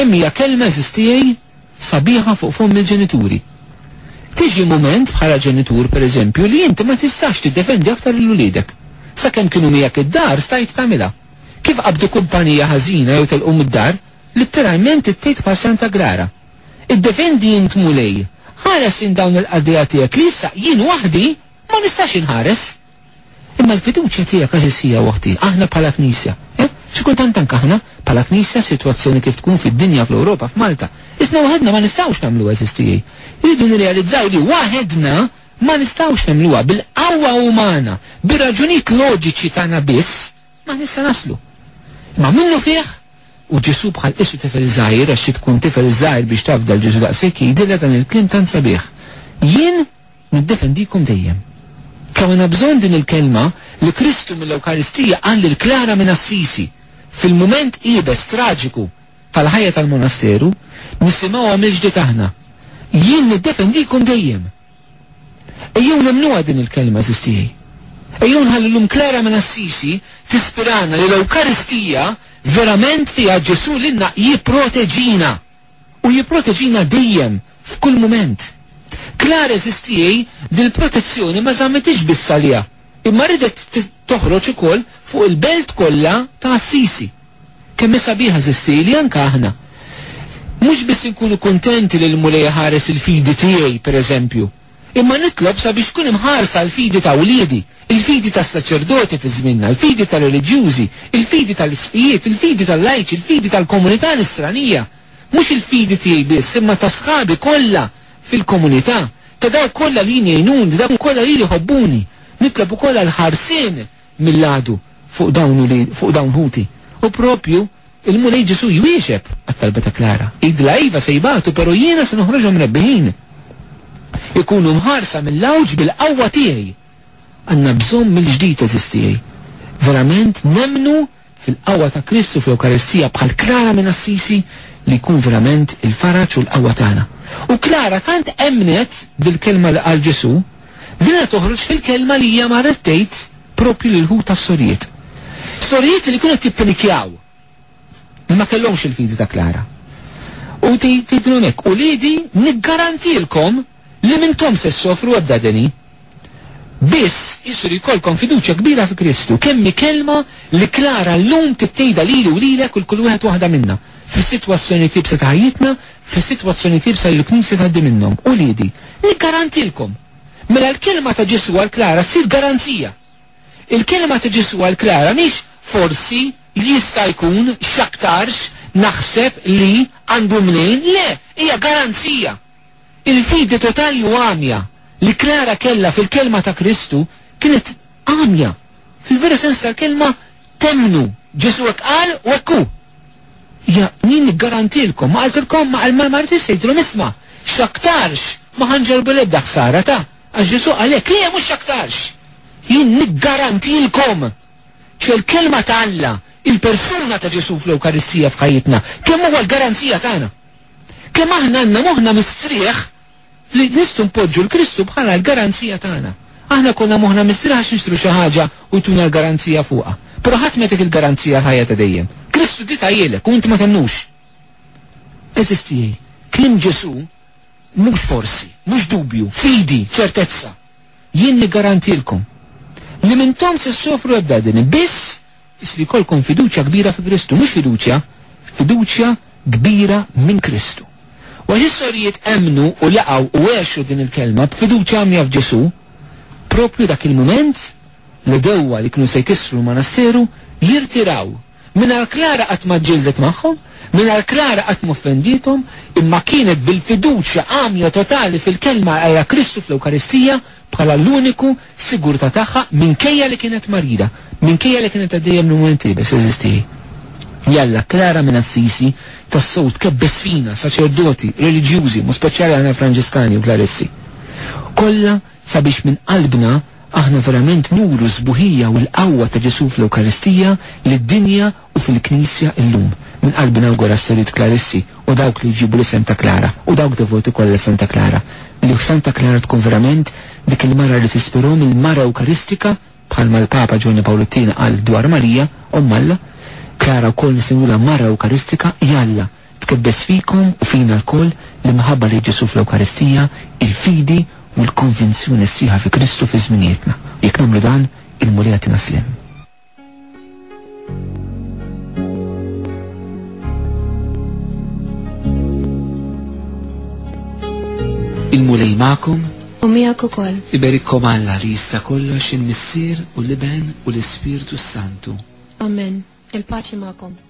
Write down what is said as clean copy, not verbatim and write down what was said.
kemm hija kelma eżistijaj sabiħa fuq fom il-ġenituri. Tiġi moment bħala ġenitur pereżempju li inti ma tistax tiddefendi aktar l-ulidek. Sakemm kienu miegħek id-dar stajt tagħmilha. Kif qabdu kumpanija ħażina jew telqum id-dar, litteralment ittejt bħal Santa Clara. Iddefendi int mulej. Ħares in dawn il-qadija tiegħek li issa jien waħdi ma nistax inħares. Imma l-fiduċja tiegħek eżistija waħdi, aħna bħala Knisja. Xi kultant anke aħna bħala Knisja sitwazzjoni kif tkun fid-dinja fl-Ewropa f'Malta. Isna waħedna ma nistgħux nagħmlu eżistijaj. Iridu nirrealizzaw li waħedna ma nistgħux nagħmluha bil-qawwa umana, bir-raġunijiet loġiċi tagħna biss, ma nista' naslu. Ma minnu fih u Ġesu bħal issu tifel żgħir għax tkun tifel żgħir biex tafdal Ġesu daqshekk jidilha dan il-kliem tant sabiħ. Jien niddefendikom dejjem. Kawna bżonn din il-kelma li Kristu mill-Ewkaristija qal lil Klara minn Assisi fil-mument qiebes traġiku tal-ħajja tal-monasteru nisimgħuha mill-ġdid aħna. Jien niddefendikom dejjem. Ejjew nemnuha din il-kelma eżistijaj. Ejjew nħallilhom Klara minn Assisi tispirana li l-Ewkaristija verament fiha Ġesu lilna jipproteġina u jipproteġina dejjem f'kull mument. Klara eżistijaj dil-protezzjoni ma żammetix biss għaliha, imma ridet toħroġ ukoll fuq il-belt kollha ta' Assisi. Kemm sabiħa eżistijaj li anke aħna. Mhux biss inkunu kuntenti li l-mulej ħares il-fidi tiegħi pereżempju, imma nitlob sabiex tkun imħarsa l-fidi ta' wliedi, il-fidi tas-saċerdoti fi żminna, il-fidi tal-reliġjużi, il-fidi tal-isfijiet, il-fidi tal-lajċi, il-fidi tal-komunità nisranija. Mhux il-fidi tiegħi biss, imma ta' sħabi kollha fil-komunità, ta' dawk kollha li jgħinuni, dawk kollha li jħobbuni. Nitlob ukoll għall-ħarsien mill-għadu fuq dawn ħuti. U propju il-mulej Ġesu jwieġeb għat-talba ta' Klara. Idla iva se jibatu, pero jiena se noħroġhom rebbiħin. Ikunu mħarsa mill-awġ bil-qawwa tiegħi. Għandna bżonn mill-ġdid eżistijaj. Verament nemnu fil-qawwa ta' Kristu fl-Ewkaristija bħal Klara minn Assisi li jkun verament il-faraġġ u l-qawwa tagħna. U Klara tant emnet bil-kelma li qal Ġesu, dina toħroġ fil-kelma li hija marret tgħid propju lil ħut tas-sorijiet. Sorijiet li kienu tippanikjaw. Ma kellhomx il-fidi ta' Klara. U tgħidulhom hekk, u liedi niggarantilkom li mintom se ssofru ebdadeni. Biss isur jkollkom fiduċja kbira fi Kristu, kemm kelma li Klara llum tittejda lili u lilek u kull wieħed waħda minna. Fis-sitwazzjoni tibsa ta' ħajjitna, fis-sitwazzjoni tibsa li l-Knisja tgħaddi minnhom. U liedi, niggarantilkom. Mela l-kelma ta' Ġesu għal Klara ssir garanzija. Il-kelma ta' Ġesu għal Klara mhix forsi jista' jkun x'aktarx naħseb li għandu mnejn, le, hija garanzija. Il-fidi totali u għamja li Klara kella fil-kelma ta' Kristu kienet għamja. Fil-veru sens tal-kelma temnu. Ġesu hekk qal u hekk hu. Ja, min garantilkom, ma qaltilkom ma għal-marmarti sejtlu nisma, x'aktarx ma ħanġarbu l-ebda ħsara ta' għax Ġesu għalek, li mhux x'aktarx. Jien niggarantilkom. ċe l-kelma ta' Alla, il-persuna ta' Ġesu fl-Ewkaristija f'ħajjitna, kemm huwa l-garanzija tagħna. Kemm aħna għandna moħħna mistrieħ li nistgħu npoġġu l-Kristu bħala l-garanzija tagħna. Aħna konna moħħna mistrieħ għax nixtru xi ħaġa u jtuna l-garanzija fuqha. Però ħadd metek il-garanzija ħajja ta' dejjem. Kristu di tajjelek u inti ma tennux. Eżistijaj, kliem Ġesu mhux forsi, mhux dubju, fidi, ċertezza. Jien niggarantilkom li mintom se ssofru ebdadini, biss isli kolkom fiduċja kbira fi Kristu, mhux fiduċja kbira minn Kristu. U għax is-sorijiet emnu u laqgħu u għexu din il-kelma b'fiduċja għamja f'Ġesu, propju dak il-mument li dewwa li kienu se jkissru l-monasteru jirtiraw. Mingħajr Klara qatt ma ġildet magħhom, mingħajr Klara qatt ma offendiethom, imma kienet bil-fiduċja għamja totali fil-kelma għajra Kristu fl-Ewkaristija bħala l-uniku sigurta tagħha minkejja li kienet marida, minkejja li kienet għaddejja minn bes eżistijaj. Jalla Klara minn Assisi tas-sowt kebbes fina saċerdoti, reliġjużi, mu speċjali għana Franġiskani u Klarissi. Kollha sabiex minn qalbna aħna verament nuru żbuħija u l-qawwa ta' Ġesu fl-Ewkaristija lid-dinja u fil-Knisja illum. Minn qalbna wkoll as-Sorijiet Klarissi u dawk li jġibu l-isem ta' Klara u dawk devoti kollha Santa Klara. Li Santa Klara tkun verament dik il-mara li tispirhom il-mara Ewkaristika bħalma l-Papa Ġoni Pawlu T qal dwar Marija Omm Alla. Klara wkoll nisimula mara Ewkaristika jalla titkebbes fikom u fina l-koll l-imħabba li Ġesu fl-Ewkaristija, il-fidi u l-konvinzjoni sħiħa fi Kristu fi żminietna. Jekk nagħmlu dan, il-mulija tinaslim. Il-mulej ma'kom u miegħek ukoll. Iberikkom Alla li jista' kollox il-Missier u l-Iben u l-Ispirtu Santu. Amen. Il-paċi ma'kom.